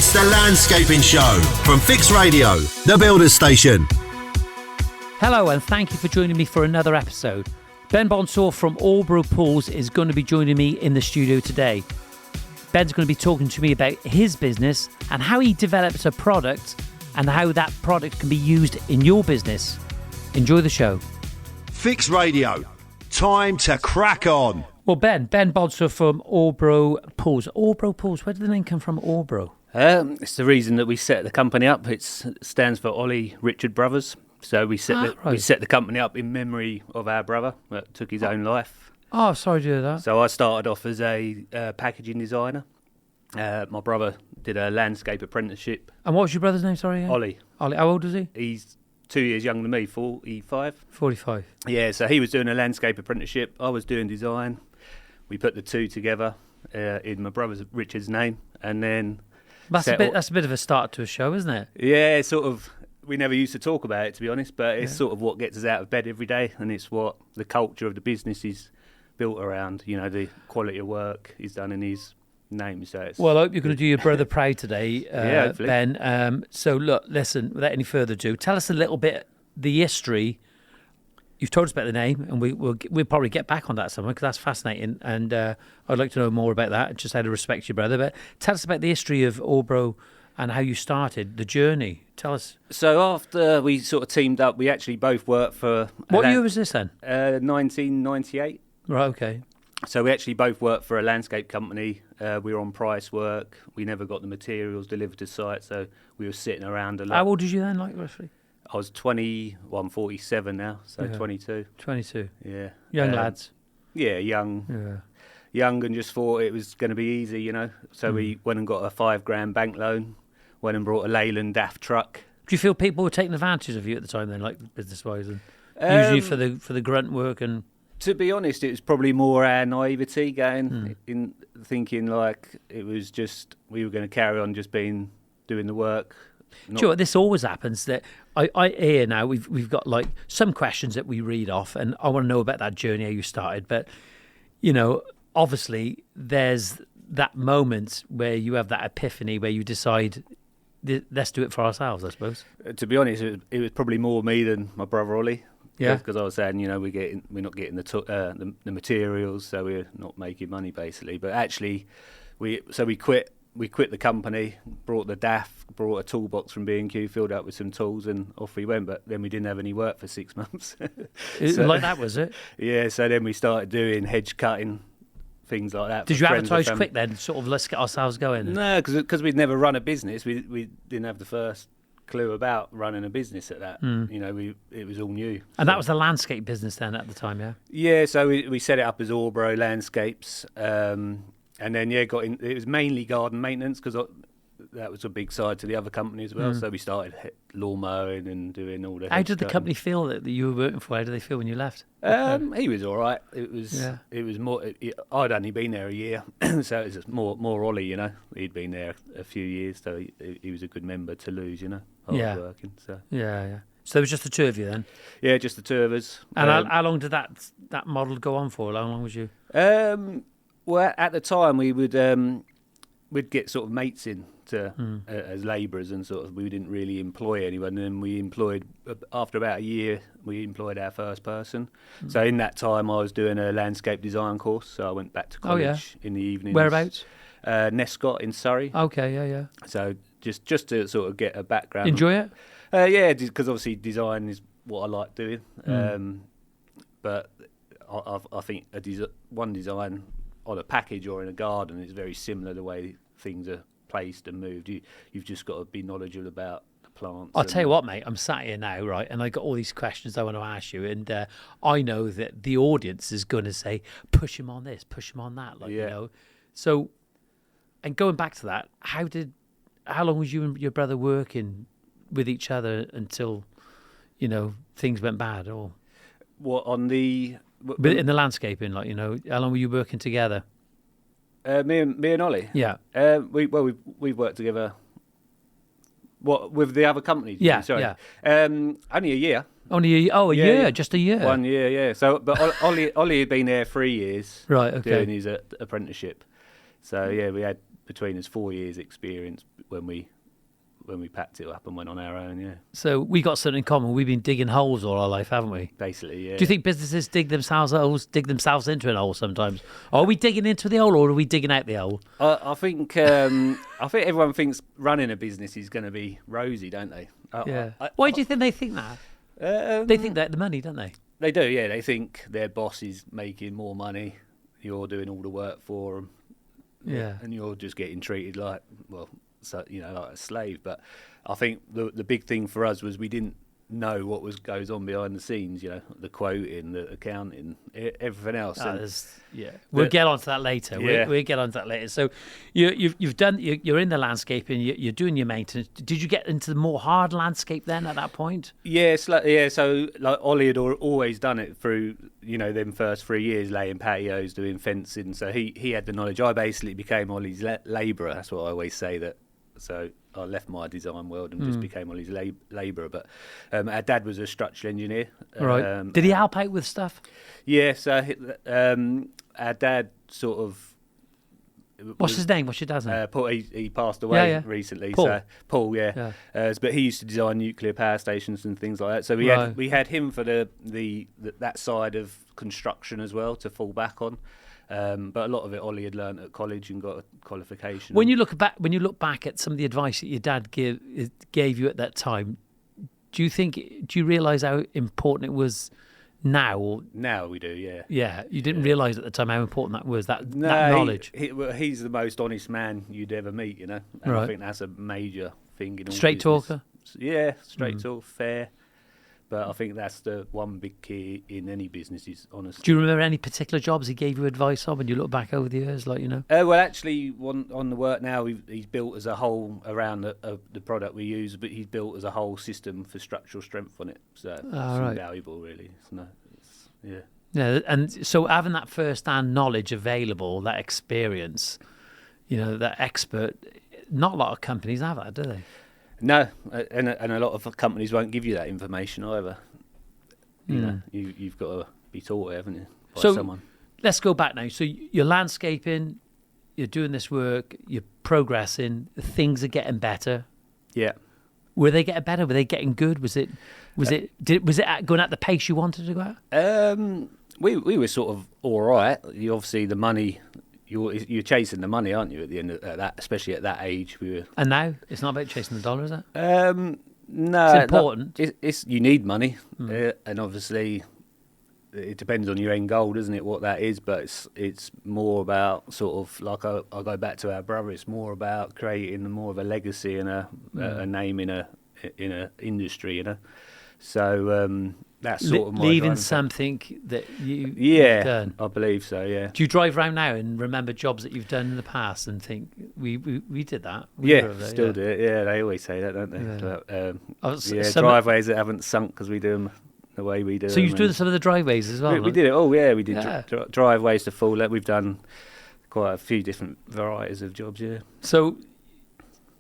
It's the Landscaping Show from Fix Radio, the Builders Station. Hello and thank you for joining me for another episode. Ben Bonsor from Orbro Pools is going to be joining me in the studio today. Ben's going to be talking to me about his business and how he develops a product and how that product can be used in your business. Enjoy the show. Fix Radio. Time to crack on. Well, Ben Bonsor from Orbro Pools. Orbro Pools, where did the name come from, Orbro? It's the reason that we set the company up. It stands for Ollie Richard Brothers. So we set the company up in memory of our brother that took his own life. Oh, sorry to hear that. So I started off as a packaging designer. My brother did a landscape apprenticeship. And what was your brother's name, sorry? Ollie. Ollie, how old is he? He's 2 years younger than me, 45. 45. Yeah, so he was doing a landscape apprenticeship. I was doing design. We put the two together in my brother Richard's name, and then... That's a bit of a start to a show, isn't it? Yeah, sort of... We never used to talk about it, to be honest, but it's sort of what gets us out of bed every day, and it's what the culture of the business is built around. You know, the quality of work is done in his name. So it's... Well, I hope you're going to do your brother proud today, hopefully. Ben. So, look, listen, without any further ado, tell us a little bit the history. You've told us about the name, and we'll probably get back on that somewhere because that's fascinating, and I'd like to know more about that, just how to respect your brother. But tell us about the history of Orbro and how you started, the journey. Tell us. So after we sort of teamed up, we actually both worked for... What year was this then? 1998. Right, okay. So we actually both worked for a landscape company. We were on price work. We never got the materials delivered to site, so we were sitting around a lot. How old did you then, like, roughly? I was 20, well, I'm 47 now, so 22. 22. Yeah. Young lads. Yeah, young. Yeah. Young, and just thought it was going to be easy, you know. So we went and got a $5,000 bank loan, went and brought a Leyland DAF truck. Do you feel people were taking advantage of you at the time then, like business-wise, and usually for the grunt work? And to be honest, it was probably more our naivety going in thinking like it was just we were going to carry on just doing the work. Do you know what, this always happens that I hear now we've got like some questions that we read off, and I want to know about that journey, how you started. But you know, obviously there's that moment where you have that epiphany where you decide, let's do it for ourselves, I suppose. To be honest, it was probably more me than my brother Ollie. Yeah, because I was saying, you know, we're not getting the materials, so we're not making money basically. But actually, we quit. We quit the company, brought the DAF, brought a toolbox from B&Q, filled up with some tools, and off we went. But then we didn't have any work for 6 months. Like that, was it? Yeah, so then we started doing hedge cutting, things like that. Did you advertise quick then, sort of, let's get ourselves going? No, because we'd never run a business. We didn't have the first clue about running a business at that. You know, it was all new. And that was the landscape business then at the time, yeah? Yeah, so we set it up as Orbro Landscapes. And then, it was mainly garden maintenance because that was a big side to the other company as well. So we started lawn mowing and doing all that. How did the company feel that you were working for? How did they feel when you left? He was all right. It was more. I'd only been there a year, so it was just more Ollie. You know, he'd been there a few years, so he was a good member to lose. You know, hard working. So yeah. So it was just the two of you then? Yeah, just the two of us. And how long did that model go on for? How long was you? Well, at the time we'd get sort of mates in to as labourers, and sort of we didn't really employ anyone. And then we employed, after about a year, we employed our first person. So in that time, I was doing a landscape design course. So I went back to college in the evenings. Whereabouts? Nescott in Surrey. Okay, yeah. So just to sort of get a background. Enjoy it? Yeah, because obviously design is what I like doing. But I think one design on a package or in a garden is very similar the way things are placed and moved. You've just got to be knowledgeable about the plants. I'll tell you what, mate, I'm sat here now, right, and I got all these questions I want to ask you, and I know that the audience is going to say, push him on this, push him on that, you know. So, and going back to that, how long was you and your brother working with each other until, you know, things went bad? Or what on the... But in the landscaping, like, you know, how long were you working together? Me and Ollie. Yeah. We've worked together. What with the other company? Yeah. Sorry. Yeah. Only a year. Only a year, just a year. 1 year, yeah. So, but Ollie had been there 3 years. Right. Okay. Doing his apprenticeship. So yeah, we had between us 4 years experience when we packed it up and went on our own. Yeah, So we got something in common. We've been digging holes all our life, haven't we? basically. Yeah. Do you think businesses dig themselves into an hole sometimes? Are we digging into the hole or are we digging out the hole? I think everyone thinks running a business is going to be rosy, don't they? Why do you think they think that? They think that the money, don't they? They do, yeah. They think their boss is making more money. You're doing all the work for them. Yeah. And you're just getting treated like, like a slave. But I think the big thing for us was we didn't know what goes on behind the scenes. The quoting, the accounting, everything else. We'll get onto that later. Yeah. We'll get onto that later. So you've done. You're in the landscaping. You're doing your maintenance. Did you get into the more hard landscape then at that point? Yeah, So like Ollie had always done it through them first 3 years, laying patios, doing fencing. So he had the knowledge. I basically became Ollie's labourer. That's what I always say that. So I left my design world and just became Ollie's labourer. But our dad was a structural engineer. Right. Did he help out with stuff? Yeah. So our dad sort of. What's his name? What's your dad's name? Paul. He passed away recently. Paul. So Paul, yeah. But he used to design nuclear power stations and things like that. So we had him for that side of construction as well to fall back on. But a lot of it Ollie had learnt at college and got a qualification. When you look back at some of the advice that your dad gave you at that time, do you realise how important it was now? Now we do, yeah. Yeah, you didn't realise at the time how important that was, that knowledge. He's the most honest man you'd ever meet, And I think that's a major thing in all straight business. talker? Yeah, straight talk, fair. But I think that's the one big key in any business is honesty. Do you remember any particular jobs he gave you advice on when you look back over the years, Well, actually, on the work now, he's built as a whole around the product we use, but he's built as a whole system for structural strength on it. So it's invaluable, really. Yeah, and so having that first-hand knowledge available, that experience, that expert, not a lot of companies have that, do they? No, and a lot of companies won't give you that information either. You've got to be taught, haven't you, by someone. Let's go back now. So you're landscaping, you're doing this work, you're progressing, things are getting better. Yeah. Were they getting better? Were they getting good? Was it going at the pace you wanted to go at? We were sort of all right. Obviously the money. You're chasing the money, aren't you? At the end of that, especially at that age, we were. And now it's not about chasing the dollar, is it? No, it's important. It's you need money, and obviously, it depends on your end goal, doesn't it? What that is, but it's more about sort of like I go back to our brother. It's more about creating more of a legacy and a name in a industry, So. That's sort of my leaving something that you've done. I believe so. Yeah. Do you drive around now and remember jobs that you've done in the past and think we did that? Still do it. Yeah, they always say that, don't they? Yeah. Driveways that haven't sunk because we do them the way we do. So you've done some of the driveways as well. We did it. Oh yeah, we did driveways to full. We've done quite a few different varieties of jobs. Yeah. So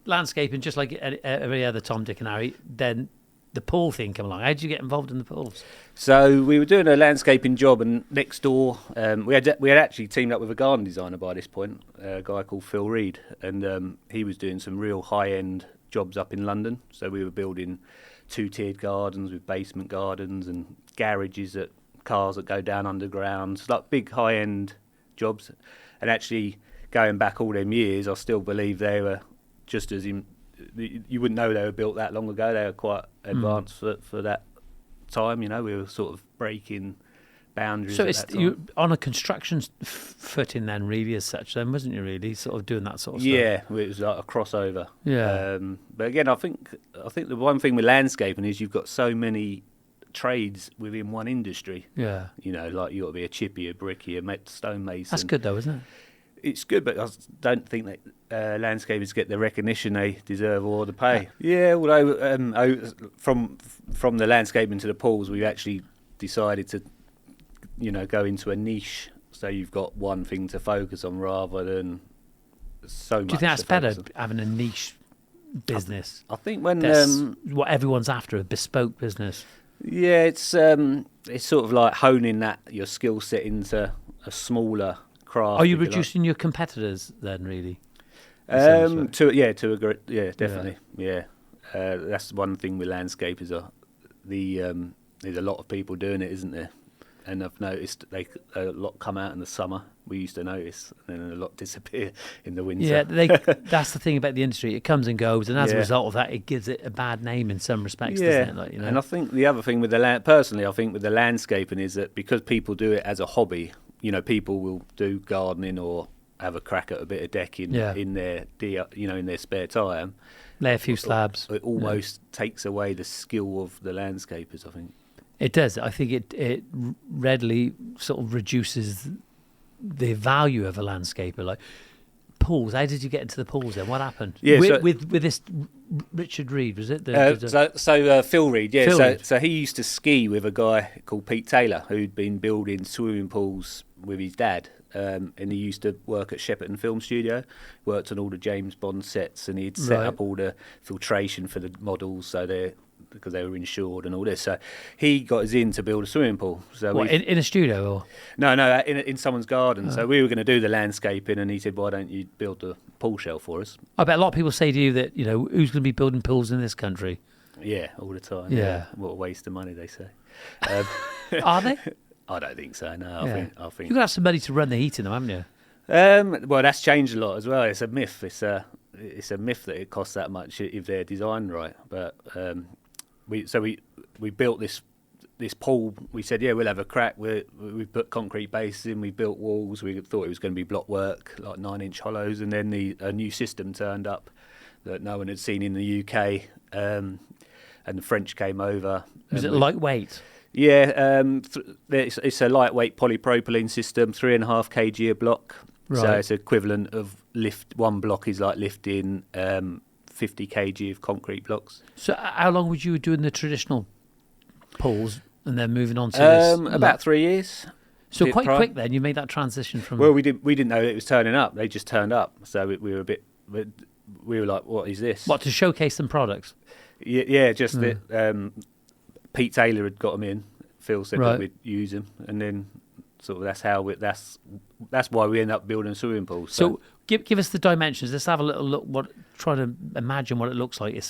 landscaping, just like every other Tom, Dick, and Harry, then. The pool thing come along. How did you get involved in the pools? So we were doing a landscaping job, and next door we had actually teamed up with a garden designer by this point, a guy called Phil Reed, and he was doing some real high-end jobs up in London. So we were building 2-tiered gardens with basement gardens and garages that cars that go down underground. So like big high-end jobs. And actually, going back all them years, I still believe they were just as you wouldn't know they were built that long ago. They were quite advanced for that time. We were sort of breaking boundaries. So it's you on a construction footing then, really, as such. Then wasn't you really sort of doing that sort of stuff? Yeah, it was like a crossover. Yeah. But again, I think the one thing with landscaping is you've got so many trades within one industry. Yeah. Like you got to be a chippy, a bricky, a stonemason. That's good though, isn't it? It's good, but I don't think that landscapers get the recognition they deserve or the pay. Yeah, although from the landscaping to the pools, we've actually decided to, go into a niche. So you've got one thing to focus on rather than so much. Do you think that's better, having a niche business? I think when what everyone's after, a bespoke business. Yeah, it's sort of like honing your skill set into a smaller craft. Are you reducing your competitors then, really? Definitely, yeah. That's one thing with landscape is there's a lot of people doing it, isn't there? And I've noticed a lot come out in the summer. We used to notice, and then a lot disappear in the winter. Yeah, that's the thing about the industry. It comes and goes, and as a result of that, it gives it a bad name in some respects, doesn't it? Like, And I think the other thing with personally, I think with the landscaping is that because people do it as a hobby, people will do gardening or have a crack at a bit of decking in their in their spare time. Lay a few slabs. It almost takes away the skill of the landscapers, I think. It does. I think it readily sort of reduces the value of a landscaper. Like pools, how did you get into the pools then? What happened? Yeah, with this Richard Reed, was it? Phil Reed, yeah. Phil Reed. So he used to ski with a guy called Pete Taylor, who'd been building swimming pools with his dad. And he used to work at Shepperton Film Studio, worked on all the James Bond sets, and he'd set up all the filtration for the models, because they were insured and all this. So he got us in to build a swimming pool. So in a studio or? No, in someone's garden. So we were going to do the landscaping, and he said, "Why don't you build a pool shell for us?" I bet a lot of people say to you that who's going to be building pools in this country? Yeah, all the time. Yeah. What a waste of money, they say. Are they? I don't think so. No, I think you've got to have somebody to run the heat in them, haven't you? Well, that's changed a lot as well. It's a myth. It's a myth that it costs that much if they're designed right. But we built this pool. We said, we'll have a crack. We put concrete bases in. We built walls. We thought it was going to be block work, like 9-inch hollows. And then a new system turned up that no one had seen in the UK. And the French came over. Was it lightweight? Yeah, it's a lightweight polypropylene system, 3.5 kg a block. Right. So it's equivalent of one block is like lifting 50 kg of concrete blocks. So how long would you doing the traditional pools and then moving on to this? About 3 years. So quite quick then, you made that transition from... Well, we didn't know it was turning up. They just turned up. So we were like, what is this? What, to showcase some products? Yeah, just that Pete Taylor had got them in. Phil said that we'd use them, and then sort of that's why we end up building swimming pools. So give us the dimensions. Let's have a little look. Try to imagine what it looks like.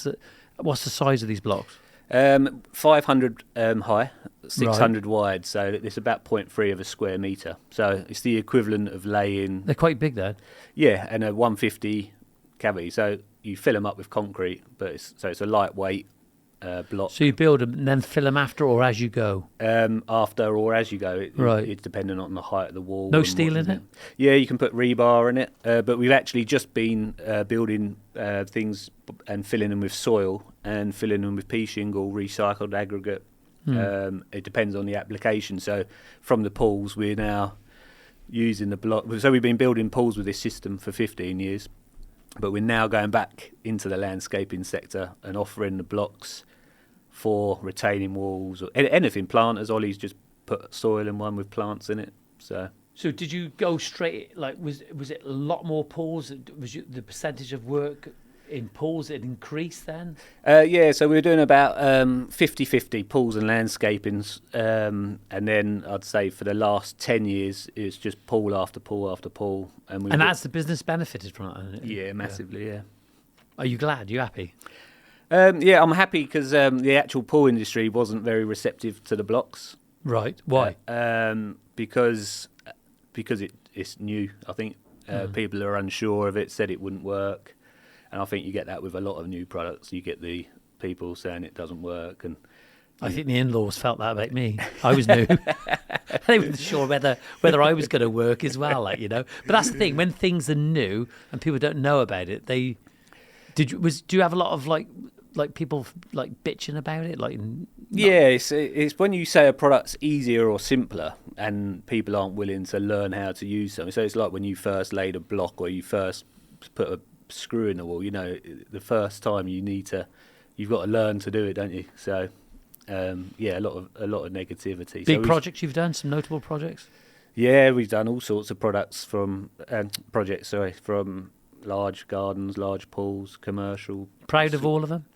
What's the size of these blocks? 500 high, 600 wide. So it's about 0.3 of a square metre. So it's the equivalent of laying. They're quite big then. Yeah, and a 150 cavity. So you fill them up with concrete, but it's a lightweight block. So you build them and then fill them after or as you go? After or as you go. It's dependent on the height of the wall. No steel in it? Yeah, you can put rebar in it. But we've actually just been building things and filling them with soil and filling them with pea shingle, recycled aggregate. It depends on the application. So from the pools, we're now using the block. So we've been building pools with this system for 15 years. But we're now going back into the landscaping sector and offering the blocks for retaining walls or anything. Planters, Ollie's just put soil in one with plants in it. So did you go straight? Like, was it a lot more pools? Was the percentage of work in pools it increased then? Yeah, so we were doing about 50-50 pools and landscapings, and then I'd say for the last 10 years it's just pool after pool after pool. And that's the business benefited from it? Yeah, massively, yeah. Are you glad? You happy? Yeah, I'm happy because the actual pool industry wasn't very receptive to the blocks. Right, why? Because it's new. I think people are unsure of it, said it wouldn't work. And I think you get that with a lot of new products. You get the people saying it doesn't work. And I think the in-laws felt that about me. I was new. They weren't sure whether I was going to work as well, But that's the thing. When things are new and people don't know about it, do you have a lot of like people like bitching about it? Yeah, it's when you say a product's easier or simpler and people aren't willing to learn how to use something. So it's like when you first laid a block or you first put a screw in the wall. The first time you've got to learn to do it, don't you? So a lot of negativity. Big projects you've done, some notable projects. Yeah, we've done all sorts of projects from large gardens, large pools, commercial. Proud of all of them?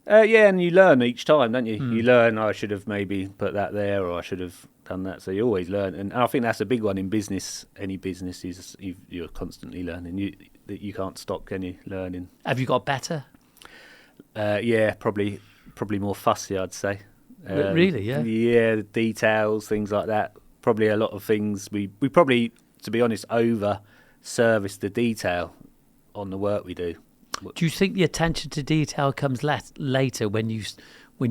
Yeah, and you learn each time, don't you? You learn, I should have maybe put that there, or I should have done that. So you always learn, and I think that's a big one in business. Any business is you're constantly learning. You can't stop, can you? Learning. Have you got better? Yeah, probably more fussy, I'd say. Really? Yeah. Yeah, the details, things like that. Probably a lot of things we probably, to be honest, over service the detail on the work we do. Do you think the attention to detail comes later when you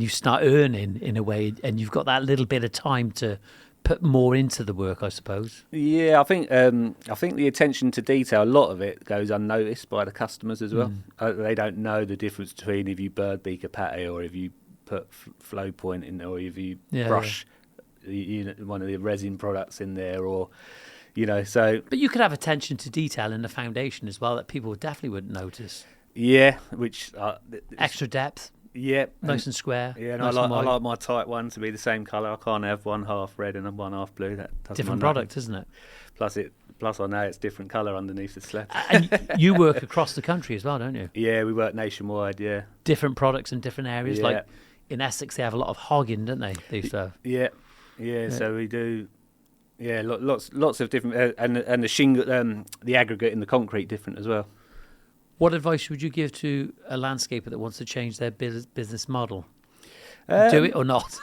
start earning in a way, and you've got that little bit of time to put more into the work, I suppose? Yeah, I think the attention to detail, a lot of it goes unnoticed by the customers as well. They don't know the difference between if you bird beak a patty or if you put flow point in, or if you brush one of the resin products in there, or so. But you could have attention to detail in the foundation as well that people definitely wouldn't notice. Yeah, which extra depth. Yeah, nice and square. Yeah, and nice I like my tight one to be the same colour. I can't have one half red and one half blue. That doesn't different product, isn't it? Plus, I know it's different colour underneath the slab. And you work across the country as well, don't you? Yeah, we work nationwide. Yeah, different products in different areas. Like in Essex, they have a lot of hogging, don't they? They used to have. Yeah. So we do. Yeah, lots of different, and the shingle, the aggregate in the concrete different as well. What advice would you give to a landscaper that wants to change their business model? Do it or not?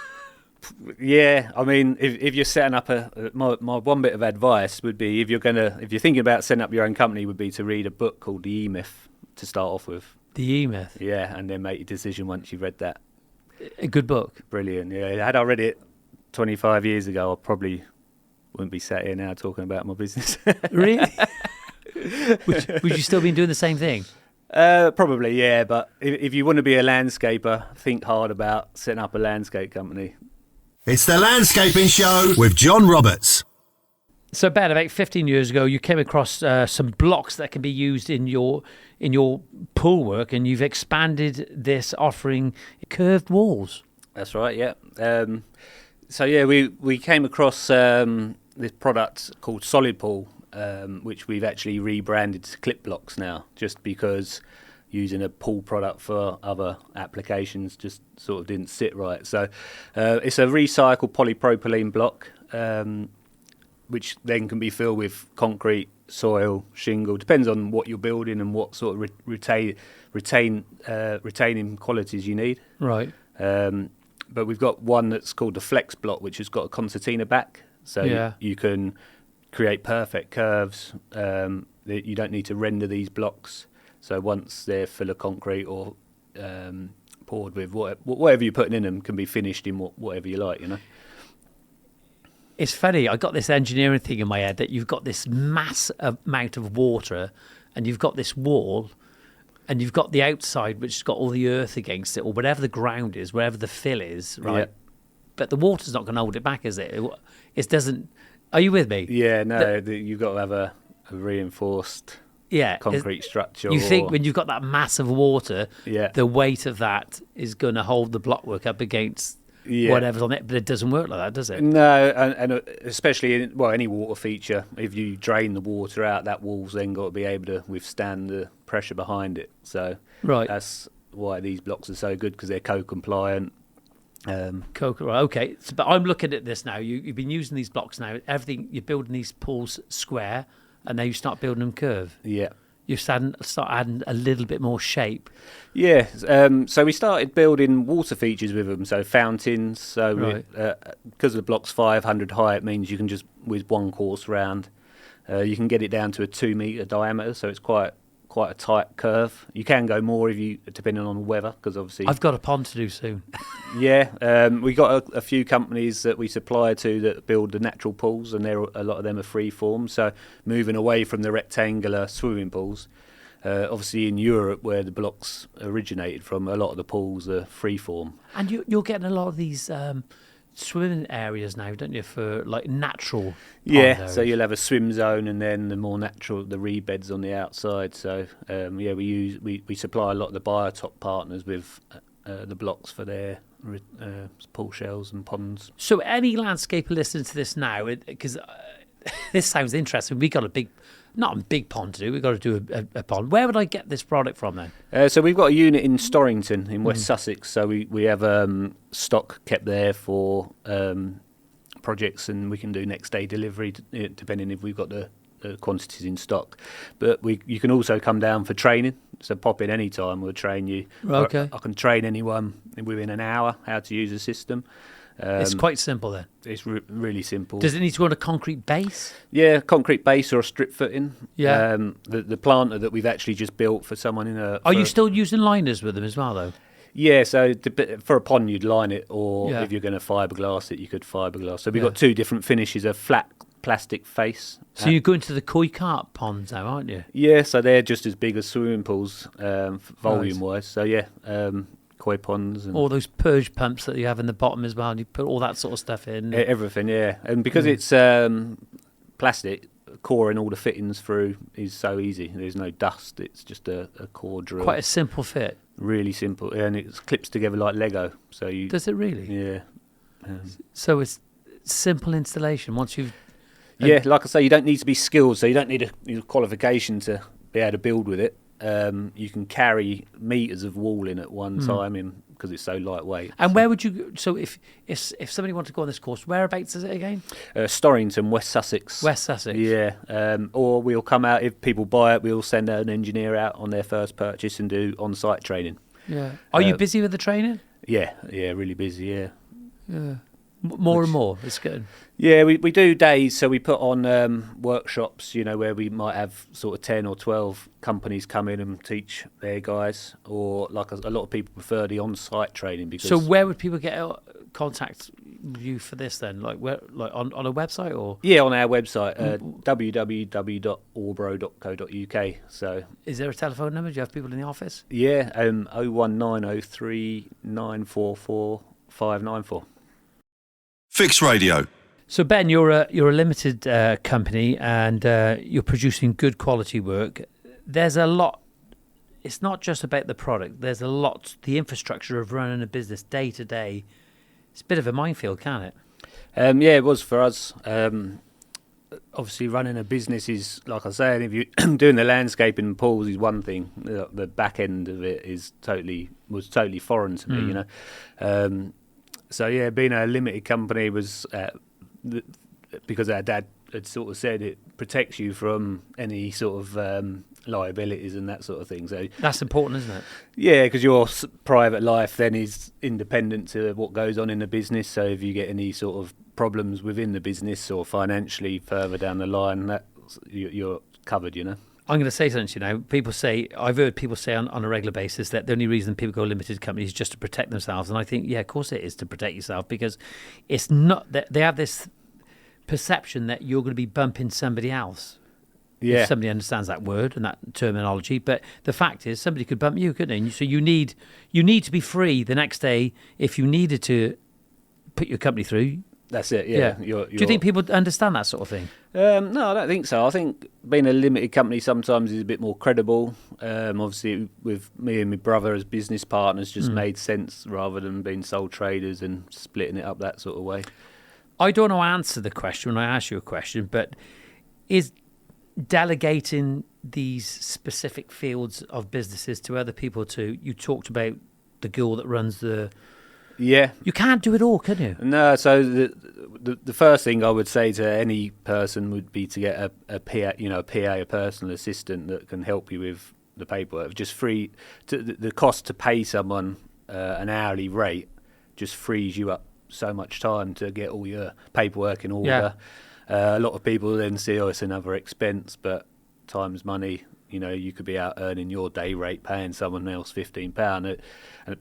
Yeah, I mean, if you're setting up my one bit of advice would be if you're thinking about setting up your own company, would be to read a book called The E-Myth to start off with. The E-Myth. Yeah, and then make your decision once you've read that. A good book. Brilliant. Yeah, had I read it 25 years ago, I probably wouldn't be sat here now talking about my business. Really? Would you still be doing the same thing? Probably, yeah. But if you want to be a landscaper, think hard about setting up a landscape company. It's the Landscaping Show with John Roberts. So, Ben, about 15 years ago, you came across some blocks that can be used in your pool work, and you've expanded this, offering curved walls. That's right. Yeah. We came across this product called Solid Pool. Which we've actually rebranded to clip blocks now, just because using a pool product for other applications just sort of didn't sit right. So it's a recycled polypropylene block, which then can be filled with concrete, soil, shingle. Depends on what you're building and what sort of retaining qualities you need. Right. But we've got one that's called the Flex Block, which has got a concertina back, so you can create perfect curves. You don't need to render these blocks. So once they're full of concrete or poured with whatever you're putting in them, can be finished in whatever you like. It's funny. I got this engineering thing in my head that you've got this mass amount of water, and you've got this wall, and you've got the outside which has got all the earth against it, or whatever the ground is, wherever the fill is, right? Yeah. But the water's not going to hold it back, is it? It doesn't. Are you with me? Yeah, no, you've got to have a reinforced concrete structure. You think when you've got that mass of water, the weight of that is going to hold the blockwork up against whatever's on it, but it doesn't work like that, does it? No, and especially in any water feature, if you drain the water out, that wall's then got to be able to withstand the pressure behind it. So that's why these blocks are so good, because they're co-compliant. Okay. But I'm looking at this now. You've been using these blocks now. Everything you're building these pools square, and now you start building them curve. Yeah. You start adding a little bit more shape. Yeah. So we started building water features with them. So fountains. So because the block's 500 high, it means you can just with one course round. You can get it down to a 2 metre diameter. So it's quite a tight curve. You can go more depending on the weather, because obviously I've got a pond to do soon. We got a few companies that we supply to that build the natural pools, and a lot of them are free form. So moving away from the rectangular swimming pools, obviously in Europe where the blocks originated from, a lot of the pools are free form. And you're getting a lot of these swimming areas now, don't you, for like natural so you'll have a swim zone, and then the more natural, the reed beds on the outside. So we supply a lot of the biotop partners with the blocks for their pool shells and ponds. So any landscaper listening to this now, because this sounds interesting, we got a big not a big pond to do. We've got to do a pond. Where would I get this product from then? So we've got a unit in Storrington in West Sussex. So we have stock kept there for projects, and we can do next day delivery depending if we've got the quantities in stock. But you can also come down for training. So pop in any time. We'll train you. Okay. I can train anyone within an hour how to use the system. It's quite simple then. It's really simple. Does it need to go on a concrete base? Yeah, concrete base or a strip footing. Yeah. The planter that we've actually just built for someone in a... Are you still using liners with them as well, though? Yeah, so for a pond you'd line it, or Yeah. if you're going to fiberglass it, you could fiberglass. So we've got two different finishes: a flat plastic face. So you're going to the koi carp ponds now, aren't you? Yeah, so they're just as big as swimming pools, volume-wise. So yeah, koi ponds and All those purge pumps that you have in the bottom as well, and you put all that sort of stuff in. everything. Yeah, and because it's plastic, coring all the fittings through is so easy. There's no dust. It's just a core drill. Quite a simple fit. Really simple, and it clips together like Lego. So you, Does it really? yeah, So it's simple installation once you've... yeah. Like I say, you don't need to be skilled, so you don't need a qualification to be able to build with it. You can carry meters of wall in at one time, because it's so lightweight. And where would you... So if somebody wanted to go on this course, whereabouts is it again? Storrington, West Sussex. West Sussex. Yeah, or we'll come out, if people buy it, we'll send out an engineer out on their first purchase and do on-site training. Yeah. Are you busy with the training? Yeah, really busy, yeah. Yeah. More and more. It's good. Yeah, we do days, so we put on workshops, where we might have sort of 10 or 12 companies come in and teach their guys, or like a lot of people prefer the on-site training. Because So where would people get contact you for this then? Like where? Like on a website or? Yeah, on our website, www.orbro.co.uk. So Is there a telephone number? Do you have people in the office? yeah, 01903 944 594. Fix Radio. So Ben, you're a limited company, and you're producing good quality work. There's a lot. It's not just about the product. There's a lot. The infrastructure of running a business day to day. It's a bit of a minefield, can't it? Yeah, it was for us. Obviously, running a business is, like I said, if you're doing the landscaping and pools is one thing. The back end of it was totally foreign to me. So yeah, being a limited company was because our dad had sort of said it protects you from any sort of liabilities and that sort of thing. So That's important, isn't it? yeah, because your private life then is independent to what goes on in the business. So if you get any sort of problems within the business or financially further down the line, you're covered. I'm going to say something to you now. I've heard people say on a regular basis that the only reason people go limited companies is just to protect themselves. And I think, yeah, of course it is to protect yourself, because it's not that they have this perception that you're going to be bumping somebody else. Yeah. If somebody understands that word and that terminology. But the fact is, somebody could bump you, couldn't they? And so you need to be free the next day if you needed to put your company through. That's it, yeah. Do you think people understand that sort of thing? No, I don't think so. I think being a limited company sometimes is a bit more credible. Obviously, with me and my brother as business partners just made sense rather than being sole traders and splitting it up that sort of way. I don't know how to answer the question when I ask you a question, but is delegating these specific fields of businesses to other people you talked about the girl that runs the... Yeah. You can't do it all, can you? No, so the first thing I would say to any person would be to get a PA, a personal assistant that can help you with the paperwork. Just free the cost to pay someone an hourly rate just frees you up so much time to get all your paperwork in order. Yeah. A lot of people then see, it's another expense, but time's money. You could be out earning your day rate, paying someone else £15. But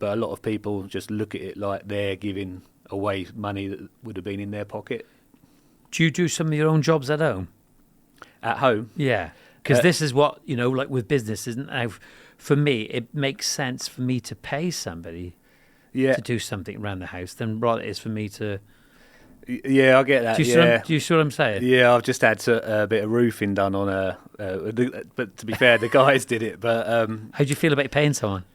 a lot of people just look at it like they're giving away money that would have been in their pocket. Do you do some of your own jobs at home? At home? Yeah. Because this is what, like with business, isn't it? For me, it makes sense for me to pay somebody to do something around the house than what it is for me to... Yeah, I get that. Do you see what I'm saying? Yeah, I've just had a bit of roofing done on but to be fair, the guys did it. But how do you feel about paying someone?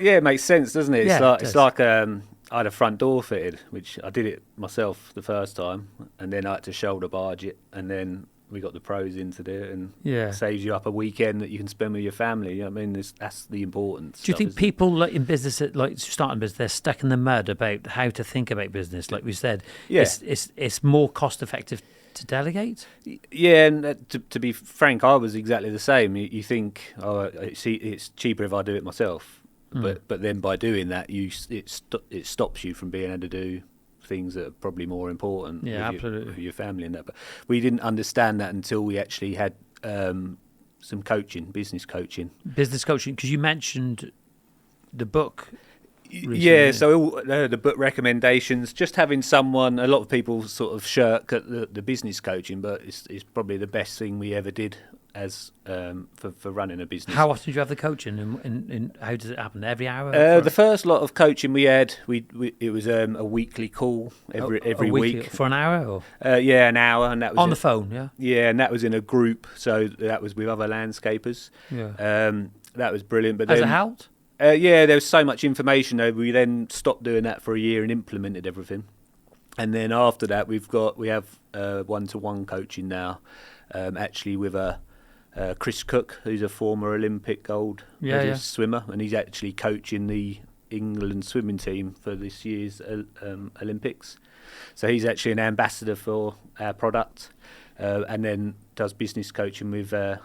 Yeah, it makes sense, doesn't it? Yeah, it's like I had a front door fitted, which I did it myself the first time, and then I had to shoulder barge it, and then we got the pros in to do it, and Yeah. saves you up a weekend that you can spend with your family. You know what I mean, that's the important Do you stuff, think isn't it? people like in business, like starting business, they're stuck in the mud about how to think about business? Like we said, Yeah. it's more cost effective to delegate. Yeah, and to be frank, I was exactly the same. You think, oh, it's cheaper if I do it myself, but then by doing that, it stops you from being able to do things that are probably more important Yeah, with absolutely. your family and that. But we didn't understand that until we actually had some coaching, business coaching. Business coaching, because you mentioned the book. Recently. Yeah, so the book recommendations, just having someone, a lot of people sort of shirk at the business coaching, but it's probably the best thing we ever did as for running a business. How often do you have the coaching, and how does it happen? Every hour? The first lot of coaching we had, it was a weekly call every week for an hour, or yeah, an hour, and that was on the phone. Yeah, yeah, and that was in a group, so that was with other landscapers. yeah. That was brilliant. But Has then, it helped? yeah, there was so much information. Though we then stopped doing that for a year and implemented everything. And then after that, we have one-to-one coaching now, actually with Chris Cook, who's a former Olympic gold medalist swimmer, and he's actually coaching the England swimming team for this year's Olympics. So he's actually an ambassador for our product, and then does business coaching with a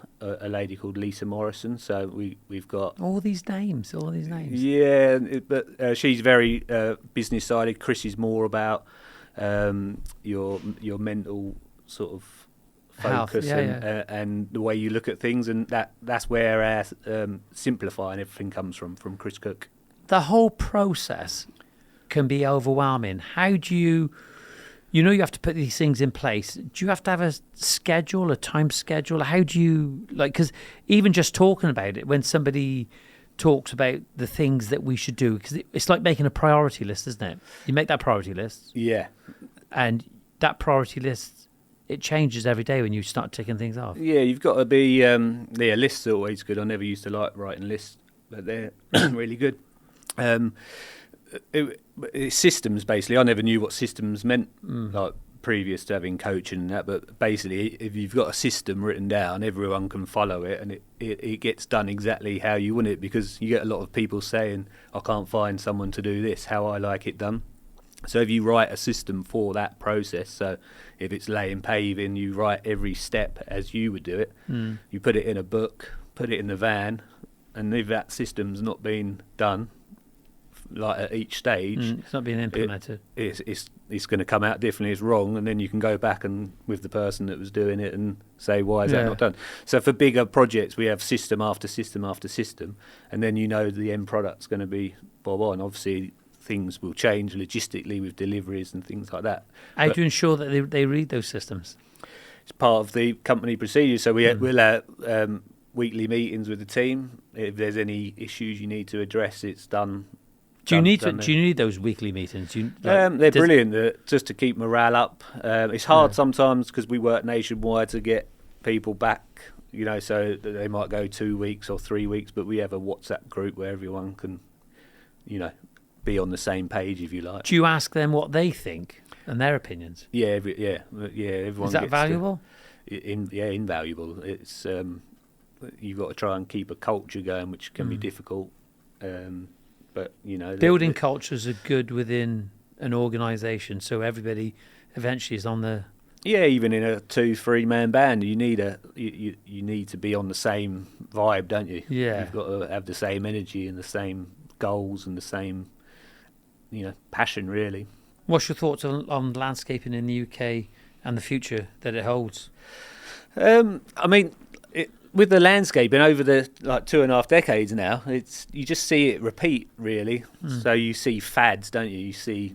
lady called Lisa Morrison. So we've got All these names. yeah, but she's very business sided. Chris is more about your mental sort of focus Health, and the way you look at things, and that's where our simplifying everything comes from Chris Cook. The whole process can be overwhelming. How do you you have to put these things in place. Do you have to have a schedule, a time schedule? How do you, because even just talking about it, when somebody talks about the things that we should do, because it's like making a priority list, isn't it? You make that priority list. Yeah. And that priority list, it changes every day when you start ticking things off. Yeah, you've got to be, lists are always good. I never used to like writing lists, but they're really good. It's systems, basically. I never knew what systems meant, like previous to having coaching and that, but basically if you've got a system written down, everyone can follow it, and it gets done exactly how you want it, because you get a lot of people saying, I can't find someone to do this how I like it done. So if you write a system for that process, so if it's laying paving, you write every step as you would do it, you put it in a book, put it in the van, and if that system's not been done, like at each stage, It's not being implemented. It's going to come out differently. It's wrong, and then you can go back and with the person that was doing it and say, why is that not done? So for bigger projects, we have system after system after system, and then the end product's going to be bob on. Obviously, things will change logistically with deliveries and things like that. How do you ensure that they read those systems? It's part of the company procedure. So we'll have weekly meetings with the team. If there's any issues you need to address, it's done. Do you need those weekly meetings? They're brilliant just to keep morale up. It's hard sometimes because we work nationwide to get people back, so that they might go 2 weeks or 3 weeks, but we have a WhatsApp group where everyone can, be on the same page, if you like. Do you ask them what they think and their opinions? Yeah, everyone. Is that valuable? Invaluable. It's you've got to try and keep a culture going, which can be difficult. But building cultures are good within an organisation, so everybody eventually is on the. Yeah, even in a 2-3 man band, you need you need to be on the same vibe, don't you? Yeah, you've got to have the same energy and the same goals and the same, passion, really. What's your thoughts on landscaping in the UK and the future that it holds? With the landscaping over the 2.5 decades now, you just see it repeat, really. So you see fads, don't you? You see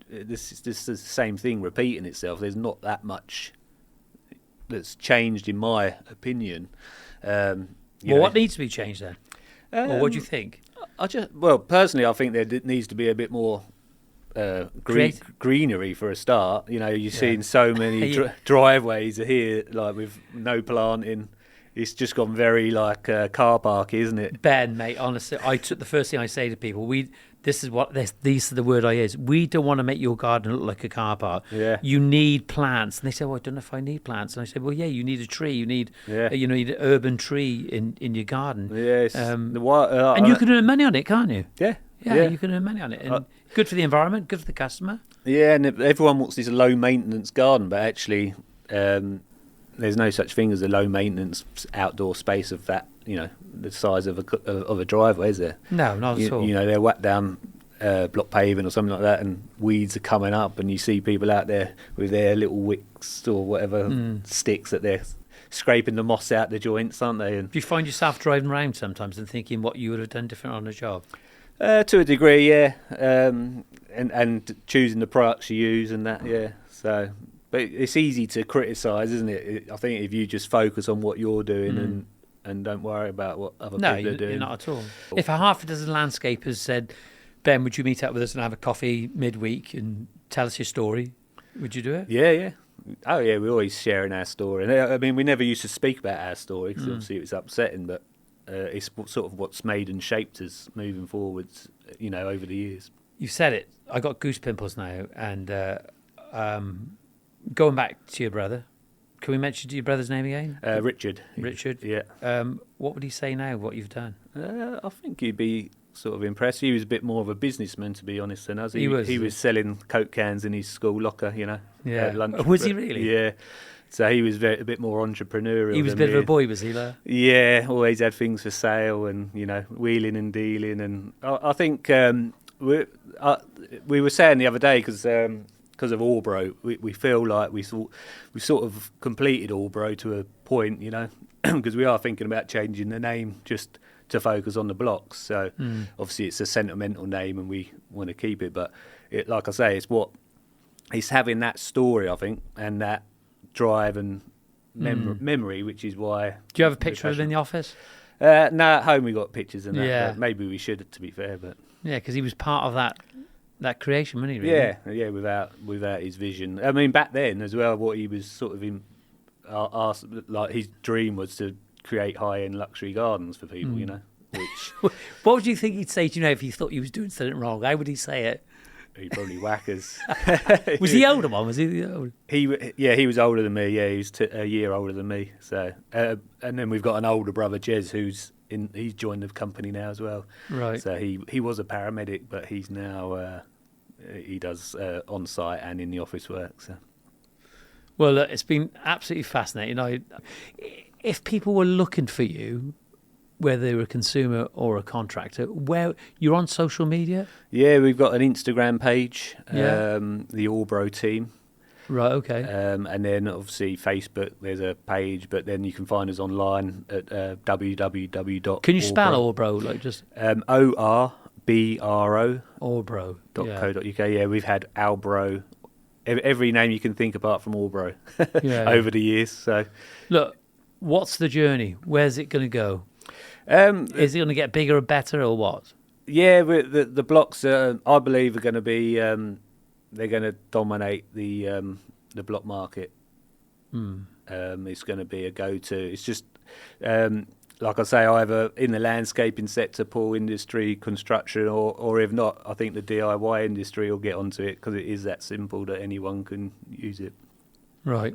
this is the same thing repeating itself. There's not that much that's changed, in my opinion. What needs to be changed then? Or what do you think? Personally, I think there needs to be a bit more greenery for a start. You're seeing so many driveways here, with no planting. It's just gone very like car park, isn't it? Ben, mate, honestly, the first thing I say to people, these are the word I use. We don't want to make your garden look like a car park. Yeah. You need plants. And they say, well, I don't know if I need plants. And I say, well, yeah, you need a tree. You need you need an urban tree in your garden. Yes. And you can earn money on it, can't you? Yeah. Yeah, you can earn money on it. And good for the environment, good for the customer. Yeah, and everyone wants this low maintenance garden, but actually there's no such thing as a low maintenance outdoor space of that, the size of a driveway, is there? No, not at all. They're whacked down block paving or something like that, and weeds are coming up, and you see people out there with their little wicks or whatever sticks that they're scraping the moss out the joints, aren't they? And do you find yourself driving around sometimes and thinking what you would have done different on a job? To a degree, yeah, and choosing the products you use and that, yeah. So, but it's easy to criticise, isn't it? I think if you just focus on what you're doing and don't worry about what other people are doing. No, not at all. If a half a dozen landscapers said, Ben, would you meet up with us and have a coffee midweek and tell us your story? Would you do it? Yeah. Oh, yeah, we're always sharing our story. And I mean, we never used to speak about our story because obviously it was upsetting, but it's sort of what's made and shaped us moving forwards, over the years. You've said it. I got goose pimples now. And going back to your brother, can we mention your brother's name again? Richard. Richard? Yeah. What would he say now, what you've done? I think he'd be sort of impressed. He was a bit more of a businessman, to be honest, than us. He was selling Coke cans in his school locker, Yeah. at lunch. Was he really? Yeah. So he was a bit more entrepreneurial. He was a bit of a boy, was he? Yeah, always had things for sale and, wheeling and dealing. And I think we were saying the other day, because of Orbro, we feel like we sort of completed Orbro to a point, because we are thinking about changing the name just to focus on the blocks. So obviously it's a sentimental name and we want to keep it. But like I say, it's having that story, I think, and that drive and memory, which is why. Do you have a picture of him in the office? No, at home we got pictures and that. Yeah. But maybe we should, to be fair. But yeah, because he was part of that creation, wasn't he? Really? Yeah. Without his vision. I mean, back then as well, what he was sort of like his dream was to create high-end luxury gardens for people, Which what would you think he'd say to if he thought he was doing something wrong? How would he say it? He'd probably whack us. Was he older, one? Was he the older? He was older than me. Yeah, he was a year older than me. So, and then we've got an older brother, Jez, he's joined the company now as well. Right. So he was a paramedic, but he's now he does on site and in the office work. So. Well, look, it's been absolutely fascinating. If people were looking for you, whether they were a consumer or a contractor, where you're on social media? Yeah, we've got an Instagram page, the Orbro team. Right, okay. And then obviously Facebook, there's a page, but then you can find us online at www. Can you spell Orbro? Like just ORBRO. Orbro.co.uk. Yeah, we've had Albro, every name you can think apart from Orbro over the years. So, look, what's the journey? Where's it going to go? Is it going to get bigger and better, or what? Yeah, the blocks, I believe, are going to be. They're going to dominate the block market. It's going to be a go-to. It's just like I say, either in the landscaping sector, pool industry, construction, or if not, I think the DIY industry will get onto it because it is that simple that anyone can use it. Right.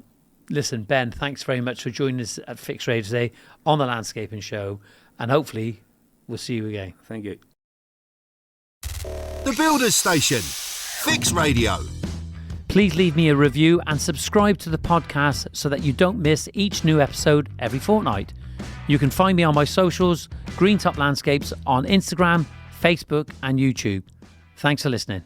Listen, Ben, thanks very much for joining us at Fix Radio today on the Landscaping Show, and hopefully we'll see you again. Thank you. The Builders Station, Fix Radio. Please leave me a review and subscribe to the podcast so that you don't miss each new episode every fortnight. You can find me on my socials, Greentop Landscapes, on Instagram, Facebook and YouTube. Thanks for listening.